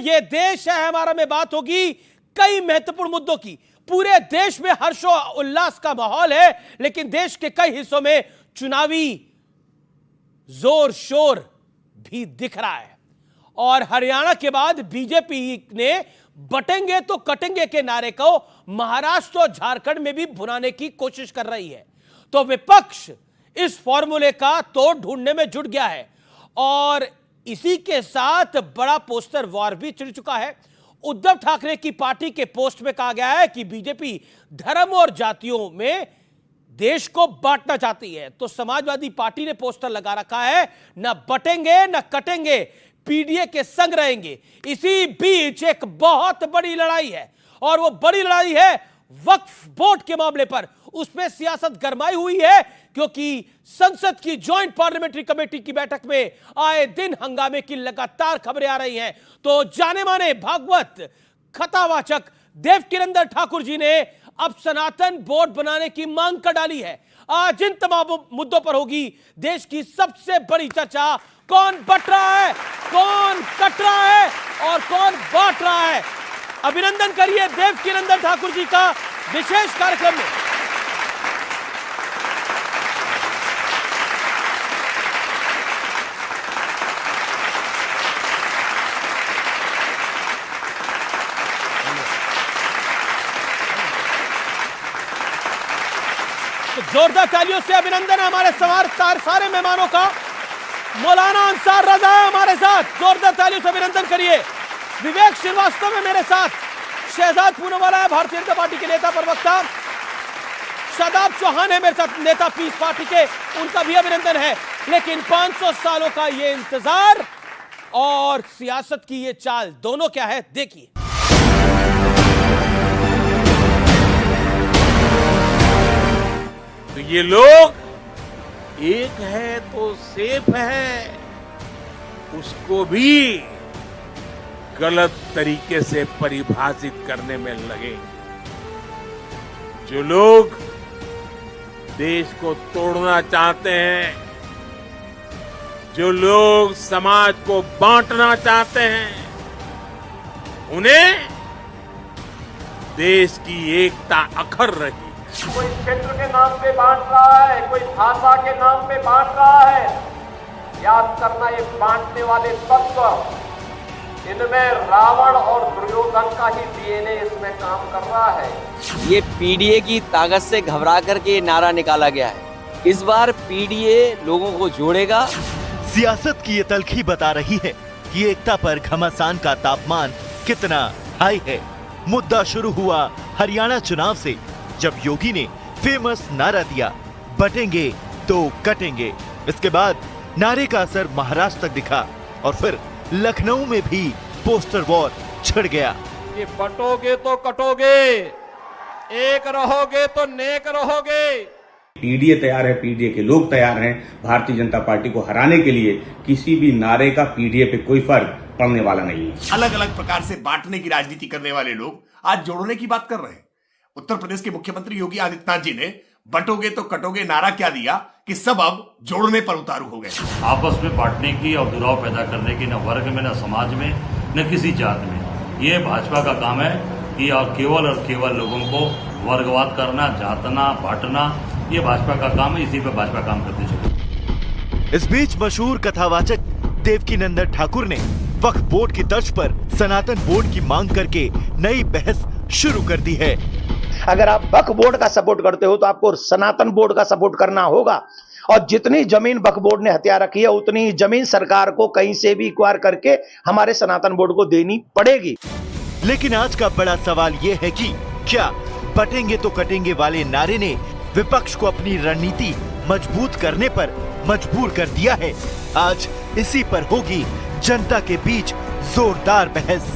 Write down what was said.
ये देश है हमारा में बात होगी कई महत्वपूर्ण मुद्दों की। पूरे देश में हर्षो उल्लास का माहौल है, लेकिन देश के कई हिस्सों में चुनावी जोर शोर भी दिख रहा है। और हरियाणा के बाद बीजेपी ने बटेंगे तो कटेंगे के नारे को महाराष्ट्र और झारखंड में भी भुनाने की कोशिश कर रही है। तो विपक्ष इस फॉर्मूले का तोड़ ढूंढने में जुट गया है और इसी के साथ बड़ा पोस्टर वॉर भी छिड़ चुका है। उद्धव ठाकरे की पार्टी के पोस्ट में कहा गया है कि बीजेपी धर्म और जातियों में देश को बांटना चाहती है। तो समाजवादी पार्टी ने पोस्टर लगा रखा है, न बटेंगे न कटेंगे, पीडीए के संग रहेंगे। इसी बीच एक बहुत बड़ी लड़ाई है और वो बड़ी लड़ाई है वक्फ बोर्ड के मामले पर। उसमें सियासत गरमाई हुई है क्योंकि संसद की ज्वाइंट पार्लियामेंट्री कमेटी की बैठक में आए दिन हंगामे की लगातार खबरें आ रही हैं। तो जाने माने भागवत कथावाचक देवकीनंदन ठाकुर जी ने अब सनातन बोर्ड बनाने की मांग कर डाली है। आज इन तमाम मुद्दों पर होगी देश की सबसे बड़ी चर्चा। कौन बट रहा है, कौन कट रहा है और कौन बांट रहा है। अभिनंदन करिए देवकीनंदन ठाकुर जी का विशेष कार्यक्रम में। तो जोरदार तालियों से अभिनंदन है हमारे सारे मेहमानों का। मौलाना अंसार रजा है हमारे साथ, जोरदार तालियों से अभिनंदन करिए। विवेक श्रीवास्तव है मेरे साथ, शहजाद पूनावाला है भारतीय जनता पार्टी के नेता प्रवक्ता, शादाब चौहान है मेरे साथ नेता पीस पार्टी के, उनका भी अभिनंदन है। लेकिन 500 सालों का ये इंतजार और सियासत की ये चाल दोनों क्या है देखिए। तो ये लोग एक है तो सेफ है, उसको भी गलत तरीके से परिभाषित करने में लगे। जो लोग देश को तोड़ना चाहते हैं, जो लोग समाज को बांटना चाहते हैं, उन्हें देश की एकता अखर रही। कोई क्षेत्र के नाम पे बांट रहा है, कोई भाषा के नाम पे बांट रहा है। याद करना, ये बांटने वाले तत्व, इनमें रावण और दुर्योधन का ही डीएनए इसमें काम कर रहा है। ये पीडीए की ताकत से घबरा करके नारा निकाला गया है। इस बार पीडीए लोगों को जोड़ेगा। सियासत की ये तलखी बता रही है कि एकता पर घमासान का तापमान कितना हाई है। मुद्दा शुरू हुआ हरियाणा चुनाव से, जब योगी ने फेमस नारा दिया, बटेंगे तो कटेंगे। इसके बाद नारे का असर महाराष्ट्र तक दिखा और फिर लखनऊ में भी पोस्टर वॉर छिड़ गया। कि बटोगे तो कटोगे, एक रहोगे तो नेक रहोगे। पीडीए तैयार है, पीडीए के लोग तैयार हैं भारतीय जनता पार्टी को हराने के लिए। किसी भी नारे का पीडीए पे कोई फर्क पड़ने वाला नहीं है। अलग अलग प्रकार से बांटने की राजनीति करने वाले लोग आज जोड़ने की बात कर रहे हैं। उत्तर प्रदेश के मुख्यमंत्री योगी आदित्यनाथ जी ने बटोगे तो कटोगे नारा क्या दिया कि सब अब जोड़ने पर उतारू हो गए। आपस में बांटने की और दुराव पैदा करने की, न वर्ग में, न समाज में, न किसी जात में। ये भाजपा का काम है कि और केवल लोगों को वर्गवाद करना, जातना, बांटना, ये भाजपा का काम है। इसी पे भाजपा काम करती चले। इस बीच मशहूर कथावाचक देवकीनंदन ठाकुर ने वक्फ बोर्ड की तर्ज पर सनातन बोर्ड की मांग करके नई बहस शुरू कर दी है। अगर आप वक्फ बोर्ड का सपोर्ट करते हो तो आपको सनातन बोर्ड का सपोर्ट करना होगा। और जितनी जमीन वक्फ बोर्ड ने हथिया रखी है, उतनी जमीन सरकार को कहीं से भी एक्वायर करके हमारे सनातन बोर्ड को देनी पड़ेगी। लेकिन आज का बड़ा सवाल ये है कि क्या बटेंगे तो कटेंगे वाले नारे ने विपक्ष को अपनी रणनीति मजबूत करने पर मजबूर कर दिया है? आज इसी पर होगी जनता के बीच जोरदार बहस।